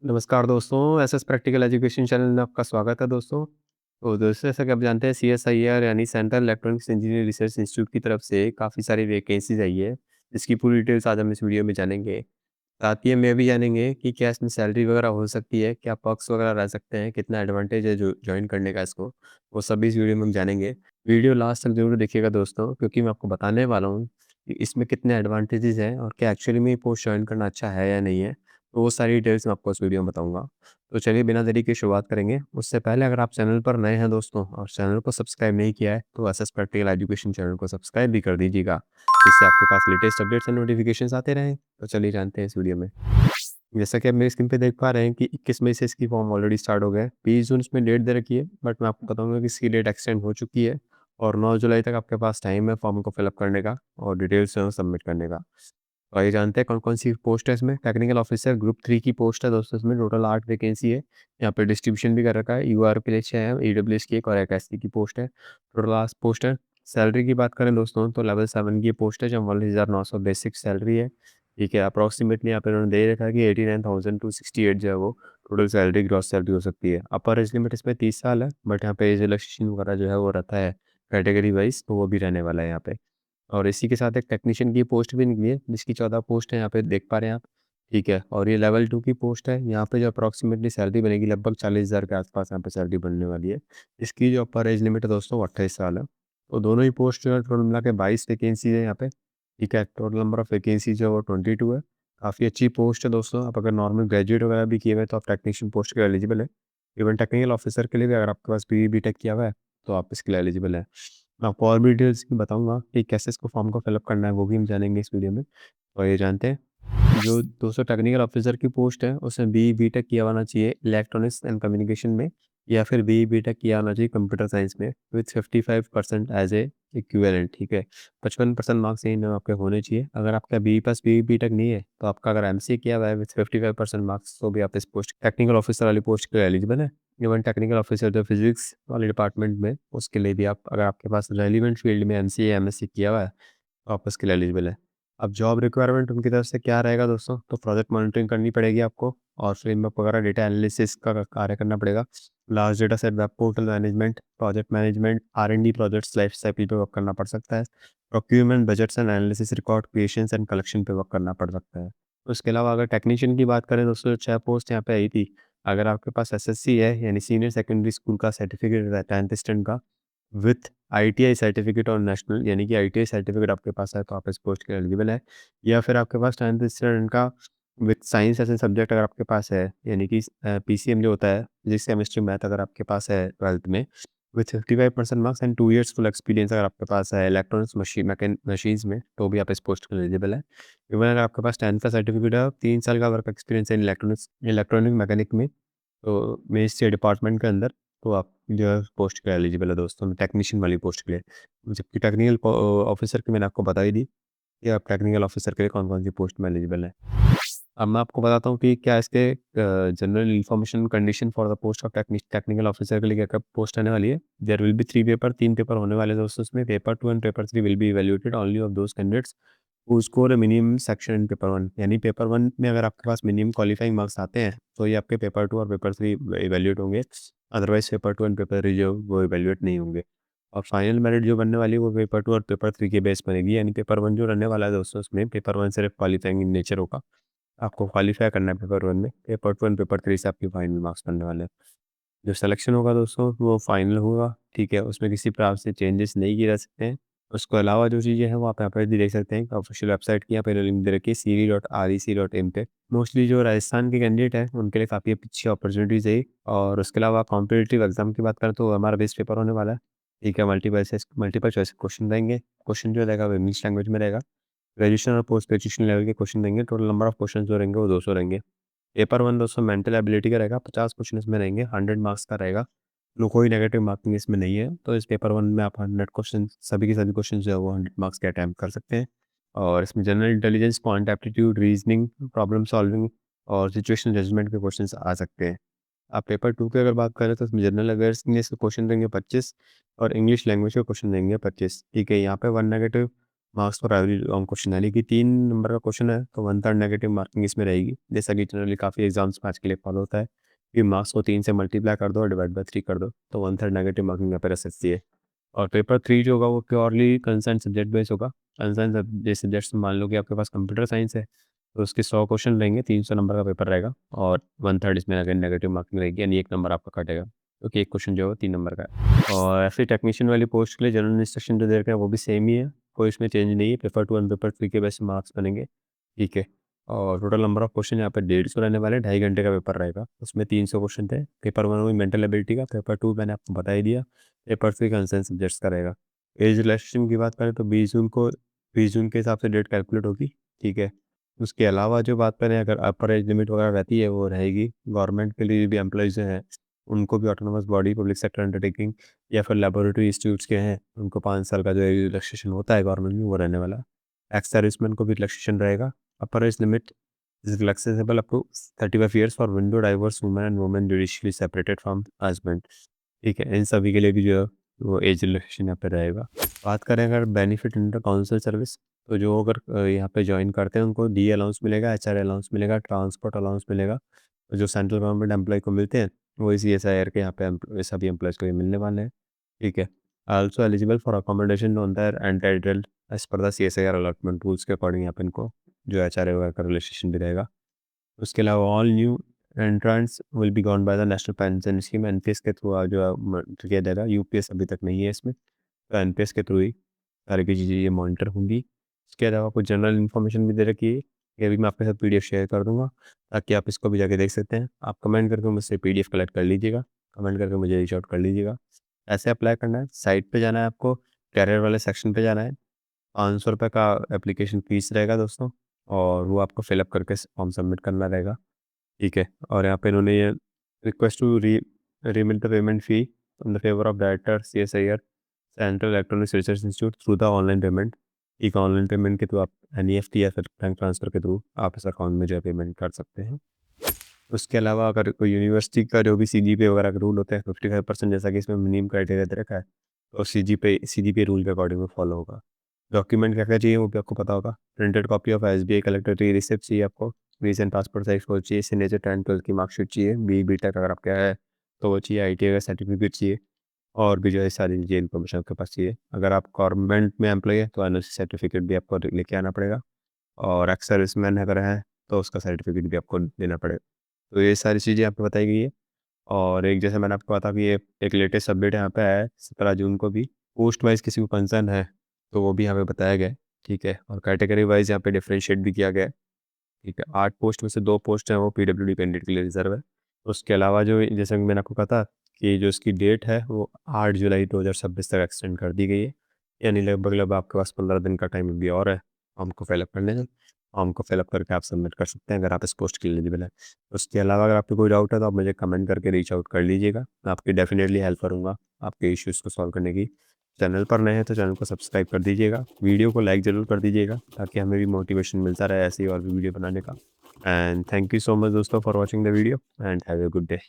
नमस्कार दोस्तों, SS practical education channel में आपका स्वागत है दोस्तों। तो दोस्तों जैसा कि आप जानते हैं सीएसआईआर यानी central electronics engineering research institute की तरफ से काफ़ी सारी वैकेंसीज़ आई है, जिसकी पूरी डिटेल्स आज हम इस वीडियो में जानेंगे। साथ ही हम ये भी जानेंगे कि क्या इसमें सैलरी वगैरह हो सकती है, क्या पर्क्स वगैरह रह सकते हैं, कितना एडवांटेज है जो जॉइन करने का इसको, वो सभी इस वीडियो में हम जानेंगे। वीडियो लास्ट तक ज़रूर देखिएगा दोस्तों, क्योंकि मैं आपको बताने वाला हूँ कि इसमें कितने एडवांटेजेस हैं और क्या एक्चुअली में ये पोस्ट जॉइन करना अच्छा है या नहीं है। तो वो सारी डिटेल्स मैं आपको इस वीडियो में बताऊँगा। तो चलिए बिना देरी के शुरुआत करेंगे। उससे पहले अगर आप चैनल पर नए हैं दोस्तों और चैनल को सब्सक्राइब नहीं किया है, तो एसएस प्रैक्टिकल एजुकेशन चैनल को सब्सक्राइब भी कर दीजिएगा, जिससे आपके पास लेटेस्ट अपडेट्स एंड नोटिफिकेशंस आते रहें। तो चलिए जानते हैं इस वीडियो में। जैसा कि आप मेरी स्क्रीन पे देख पा रहे हैं कि 21 मई से इसकी फॉर्म ऑलरेडी स्टार्ट हो गया है। 20 जून इसमें डेट दे रखी है, बट मैं आपको बताऊँगा कि इसकी डेट एक्सटेंड हो चुकी है और 9 जुलाई तक आपके पास टाइम है फॉर्म को फिल अप करने का और डिटेल्स जो है सबमिट करने का। तो आइए जानते हैं कौन-कौन सी पोस्ट है इसमें। टेक्निकल ऑफिसर ग्रुप 3 की पोस्ट है दोस्तों, इसमें टोटल 8 वैकेंसी है। यहाँ पे डिस्ट्रीब्यूशन भी कर रखा है, यूआर के लिए 6 है, ईडब्ल्यूएस की एक और एक एससी की पोस्ट है। टोटल 8 पोस्ट है। सैलरी की बात करें दोस्तों तो लेवल 7 की पोस्ट है, जो 19,900 बेसिक सैलरी है। ठीक है, अप्रॉक्सिमेटली यहाँ पे उन्होंने दे रखा है कि 89,268 जो है वो टोटल सैलरी ग्रॉस सैलरी हो सकती है। अपर एज लिमिट इसमें 30 साल है, बट यहाँ पे एज रिलैक्सेशन वगैरह जो है वो रहता है कैटेगरी वाइज, तो वो भी रहने वाला है यहाँ पे। और इसी के साथ एक टेक्नीशियन की पोस्ट भी निकली है, जिसकी 14 पोस्ट है यहाँ पे देख पा रहे हैं आप। ठीक है, और ये लेवल 2 की पोस्ट है। यहाँ पे जो अप्रॉक्सिमेटली सैलरी बनेगी लगभग 40,000 के आसपास यहाँ पे सैलरी बनने वाली है। इसकी जो अपर एज लिमिट है दोस्तों वो 28 साल है। तो दोनों ही पोस्ट जो है टोटल मिला के 22 वैकेंसी है यहाँ पे। ठीक है, टोटल नंबर ऑफ वैकेंसी जो है वो 22 है। काफ़ी अच्छी पोस्ट है दोस्तों। आप अगर नॉर्मल ग्रेजुएट वगैरह भी किए हुए हैं तो आप टेक्नीशियन पोस्ट के लिए एलिजिबल है। इवन टेक्निकल ऑफिसर के लिए भी अगर आपके पास बीई बीटेक किया हुआ है तो आप इसके लिए एलिजिबल है। मैं आपको और भी डिटेल्स भी बताऊँगा कि कैसे इसको फॉर्म को फिलअप करना है, वो भी हम जानेंगे इस वीडियो में। तो ये जानते हैं, जो 200 टेक्निकल ऑफिसर की पोस्ट है, उसमें बीई बीटेक किया होना चाहिए इलेक्ट्रॉनिक्स एंड कम्युनिकेशन में, या फिर बीई बीटेक किया होना चाहिए कंप्यूटर साइंस में विथ 55% एज ए इक्विवेलेंट। ठीक है, 55% मार्क्स इन आपके होने चाहिए। अगर आपका बीई प्लस बीई बीटेक नहीं है, तो आपका अगर एमसीए किया हुआ है विथ 55% मार्क्स, तो भी आप इस पोस्ट टेक्निकल ऑफिसर वाली पोस्ट के लिए एलिजिबल है। इवन टेक्निकल ऑफिसर जो फिजिक्स वाले डिपार्टमेंट में, उसके लिए भी आप, अगर आपके पास रेलिवेंट फील्ड में एमसीए या एमएससी किया हुआ है, तो आप उसके लिए एलिजिबल है। अब जॉब रिक्वायरमेंट उनकी तरफ से क्या रहेगा दोस्तों, तो प्रोजेक्ट मॉनिटरिंग करनी पड़ेगी आपको और फ्रेमवर्क वगैरह डेटा एनालिसिस का कार्य करना पड़ेगा। Large data set, web portal management, project management, R and D projects life cycle पे वर्क करना पड़ सकता है। Procurement, budgets and analysis, record creations and collection पे वर्क करना पड़ सकता है। उसके अलावा अगर टेक्नीशियन की बात करें दोस्तों, 6 पोस्ट यहाँ पे आई थी। अगर आपके पास एसएससी है यानी सीनियर सेकेंडरी स्कूल का सर्टिफिकेट है 10th स्टैंडर्ड का, विथ आईटीआई सर्टिफिकेट और नेशनल, यानी कि आईटीआई सर्टिफिकेट आपके पास है तो आप इस पोस्ट के लिए एलिजिबल है। या फिर आपके पास 10th स्टैंडर्ड का विथ साइंस ऐसे सब्जेक्ट अगर आपके पास है, यानी कि पीसीएम जो होता है, फिजिक्स केमिस्ट्री मैथ, अगर आपके पास है 12th में with 55% marks and 2 years full experience अगर आपके पास है इलेक्ट्रॉनिक्स मशीन्स में, तो भी आप इस पोस्ट के लिए एलिजिबल है। इवन अगर आपके पास 10th का सर्टिफिकेट है, 3 साल का वर्क एक्सपीरियंस है इलेक्ट्रॉनिक मैकेनिक में, तो मिनिस्ट्री डिपार्टमेंट के अंदर, तो आप जो है पोस्ट के लिए एलिजिबल है दोस्तों, टेक्नीशियन वाली पोस्ट के लिए। जबकि टेक्निकल ऑफिसर की मैंने आपको बता ही दी कि आप टेक्निकल ऑफिसर के लिए कौन-कौन सी पोस्ट में एलिजिबल हैं। अब मैं आपको बताता हूँ कि क्या इसके general information condition for the post of technical officer के लिए क्या-क्या पोस्ट आने वाली है। There will be 3 paper, 3 paper होने वाले हैं दोस्तों इसमें। Paper 2 and paper 3 will be evaluated only of those candidates who score a minimum section in paper 1, यानी पेपर 1 में अगर आपके पास मिनिमम क्वालिफाइंग मार्क्स आते हैं, तो ये आपके पेपर 2 और पेपर 3 इवैल्यूएट होंगे। अदरवाइज़ पेपर 2 एंड पेपर 3 जो वो इवैल्यूएट नहीं होंगे। और फाइनल मेरिट जो बनने वाली है वो पेपर 2 और पेपर 3 के बेस बनेगी, यानी पेपर 1 जो रहने वाला है दोस्तों, उसमें पेपर 1 सिर्फ क्वालिफाइंग इन नेचर होगा। आपको क्वालीफाई करना है पेपर 1 में, पेपर 2 एंड पेपर 3 से आपके फाइनल मार्क्स बनने वाले हैं। जो सिलेक्शन होगा दोस्तों वो फाइनल होगा, ठीक है? उसमें किसी प्रकार से चेंजेस नहीं किए जा सकते हैं। उसके अलावा जो चीज़ें हैं वो आप यहाँ पे भी देख सकते हैं, ऑफिशियल वेबसाइट की यहाँ पे लिंक दे रखी है siri.rec.in पे। मोस्टली जो राजस्थान के कैंडिडेट हैं उनके लिए काफ़ी अच्छी अपॉर्चुनिटीज़ है ये। और उसके अलावा कॉम्पिटिटिव एग्जाम की बात करें तो हमारा बेस्ट पेपर होने वाला है। ठीक है, मल्टीपल चॉइस क्वेश्चन रहेंगे। क्वेश्चन जो रहेगा वो इंग्लिश लैंग्वेज में रहेगा। ग्रेजुएशन और पोस्ट ग्रेजुएशन लेवल के क्वेश्चन देंगे। टोटल नंबर ऑफ क्वेश्चन जो रहेंगे वो 200 रहेंगे। पेपर 1 दोस्तों मेंटल एबिलिटी का रहेगा, 50 क्वेश्चन इसमें रहेंगे, 100 मार्क्स का रहेगा। नो कोई नेगेटिव मार्किंग इसमें नहीं है। तो इस पेपर 1 में आप 100 क्वेश्चन, सभी के सभी क्वेश्चन जो है वो 100 मार्क्स के अटेम्प्ट कर सकते हैं। और इसमें general intelligence, quant aptitude, reasoning, problem solving और सिचुएशनल जजमेंट के क्वेश्चंस आ सकते हैं। आप पेपर 2 की अगर बात करें तो इसमें जनरल अवेयरनेस के क्वेश्चन देंगे 25 और इंग्लिश लैंग्वेज के क्वेश्चन देंगे 25। ठीक है, यहाँ पे 1 negative marks for every long question, यानी कि 3 नंबर का क्वेश्चन है तो 1/3 नेगेटिव मार्किंग इसमें रहेगी। जैसा कि जनरली काफ़ी एग्जाम्स में आज के लिए फॉलो होता है कि मार्क्स को 3 से मल्टीप्लाई कर दो और डिवाइड बाय 3 कर दो, तो 1/3 नेगेटिव मार्किंग यहाँ पे रह सकती है। और पेपर 3 जो होगा वो प्योरली कंसर्न सब्जेक्ट बेस्ड होगा। कंसर्न सब्जेक्ट सब्जेक्ट्स मान लो कि आपके पास कंप्यूटर साइंस है, तो उसके 100 क्वेश्चन रहेंगे, 300 नंबर का पेपर रहेगा और 1/3 इसमें अगर नेगेटिव मार्किंग रहेगी, यानी 1 नंबर आपका कटेगा, क्योंकि एक क्वेश्चन जो है 3 नंबर का है। और ऐसे टेक्नीशियन वाली पोस्ट के लिए जनरल इंस्ट्रक्शन जो दे रखे हैं वो भी सेम ही है, कोई इसमें चेंज नहीं है। पेपर 2 और पेपर 3 के वैसे मार्क्स बनेंगे, ठीक है। और टोटल नंबर ऑफ क्वेश्चन यहाँ पे 150 रहने वाले, 2.5 घंटे का पेपर रहेगा। उसमें 300 क्वेश्चन थे। पेपर 1 हुई मेंटल एबिलिटी का, पेपर 2 मैंने आपको बता ही दिया, पेपर 3 कंसर्न सब्जेक्ट्स का रहेगा। एज रिलैक्सेशन की बात करें तो 20 जून के हिसाब से डेट कैलकुलेट होगी, ठीक है। उसके अलावा जो बात करें, अगर अपर एज लिमिट वगैरह रहती है वो रहेगी। गवर्नमेंट के लिए भी एम्प्लॉइज़ हैं, उनको भी autonomous body, public sector undertaking या फिर लेबोरेटरी इंस्टीट्यूट्स के हैं, उनको 5 साल का जो है रिलैक्सेशन होता है गवर्नमेंट में, वो रहने वाला है। एक्स सर्विसमैन को भी रिलैक्सेशन रहेगा। Upper age limit is relaxable up to 35 years for widow, divorce women and women judicially separated from husband, ठीक है। इन सभी के लिए भी जो है वो एज रिलैक्सेशन यहाँ पे रहेगा। बात करें अगर बेनिफिट अंडर काउंसिल सर्विस, तो जो अगर यहाँ पे ज्वाइन करते हैं उनको डी अलाउंस मिलेगा, एचआर अलाउंस मिलेगा, ट्रांसपोर्ट अलाउंस मिलेगा। तो जो सेंट्रल गवर्नमेंट एम्प्लॉय को मिलते हैं वही सीएसआईआर के यहाँ पे सभी एम्प्लॉयज़ को ये मिलने वाले हैं, ठीक है। Also eligible for accommodation on their entitled as per the CSIR allotment rules के अकॉर्डिंग यहाँ पे इनको जो एचआरए वगैरह का रिलेशेशन भी रहेगा। उसके अलावा all new entrants will be govern by the national pension scheme, NPS के थ्रू जो है किया जाएगा। यूपीएस अभी तक नहीं है इसमें, तो एनपीएस के थ्रू ही सारी की चीज़ें ये मॉनिटर होंगी। इसके अलावा कुछ जनरल इन्फॉर्मेशन भी दे रखी है, ये भी मैं आपके साथ पीडीएफ शेयर कर दूँगा, ताकि आप इसको भी जाके देख सकते हैं। आप कमेंट करके मुझसे पीडीएफ कलेक्ट कर लीजिएगा, कमेंट करके मुझे रीच आउट कर लीजिएगा। ऐसे अप्लाई करना है, साइट पे जाना है आपको, करियर वाले सेक्शन पे जाना है। ₹500 का एप्लीकेशन फ़ीस रहेगा दोस्तों, और वो आपको फिलअप करके फॉर्म सबमिट करना रहेगा, ठीक है। और यहाँ पे इन्होंने ये request to remit the payment fee in the favour of director CSIR central electronics research institute through the online payment. एक ऑनलाइन पेमेंट के थ्रू आप एनईएफटी या फिर बैंक ट्रांसफ़र के थ्रू आप इस अकाउंट में जो है पेमेंट कर सकते हैं। उसके अलावा अगर कोई यूनिवर्सिटी का जो भी सीजीपीए वगैरह के रूल होते हैं 55% जैसा कि इसमें मिनिमम क्राइटेरिया दे रखा है, तो सीजीपीए रूल के अकॉर्डिंग वो फॉलो होगा। डॉक्यूमेंट क्या-क्या चाहिए वो भी आपको पता होगा। Printed copy of SBI collector receipt चाहिए आपको, रीसेंट पासपोर्ट साइज़ फ़ोटो चाहिए, सिग्नेचर 10th-12th की मार्कशीट चाहिए, बीटेक अगर आपका है तो वो चाहिए, आईटीआई का सर्टिफिकेट चाहिए, और भी जो है सारी चीज़ें इन्फॉर्मेशन आपके पास चाहिए। अगर आप गवर्नमेंट में एम्प्लॉयी है तो एनओसी सर्टिफिकेट भी आपको लेके आना पड़ेगा, और एक्स सर्विसमैन अगर है तो उसका सर्टिफिकेट भी आपको देना पड़ेगा। तो ये सारी चीज़ें आपको बताई गई है। और एक जैसे मैंने आपको बताया कि ये एक लेटेस्ट अपडेट यहाँ पे आया है 17 जून को भी, पोस्ट वाइज़ किसी को कंसर्न है तो वो भी यहाँ पे बताया गया है, ठीक है। और कैटेगरी वाइज़ यहाँ पे डिफरेंशिएट भी किया गया है, ठीक है। 8 पोस्ट में से 2 पोस्ट हैं वो पीडब्ल्यूडी कैंडिडेट के लिए रिज़र्व है। उसके अलावा जो जैसे कि मैंने आपको कहा था कि जो इसकी डेट है वो 8 जुलाई 2026 तक एक्सटेंड कर दी गई है, यानी लगभग आपके पास 15 दिन का टाइम अभी और है फॉर्म को फिलअप करने का। फॉर्म को फिलअप करके आप सबमिट कर सकते हैं अगर आप इस पोस्ट के लिए एलिजिबल हैं। उसके अलावा अगर आपको कोई डाउट है तो आप मुझे कमेंट करके रीच आउट कर लीजिएगा, मैं आपकी डेफिनेटली हेल्प करूँगा आपके इश्यूज़ को सॉल्व करने की। चैनल पर नए हैं तो चैनल को सब्सक्राइब कर दीजिएगा, वीडियो को लाइक ज़रूर कर दीजिएगा, ताकि हमें भी मोटिवेशन मिलता रहे ऐसी और भी वीडियो बनाने का। And thank you so much दोस्तों for watching the video and have a good day.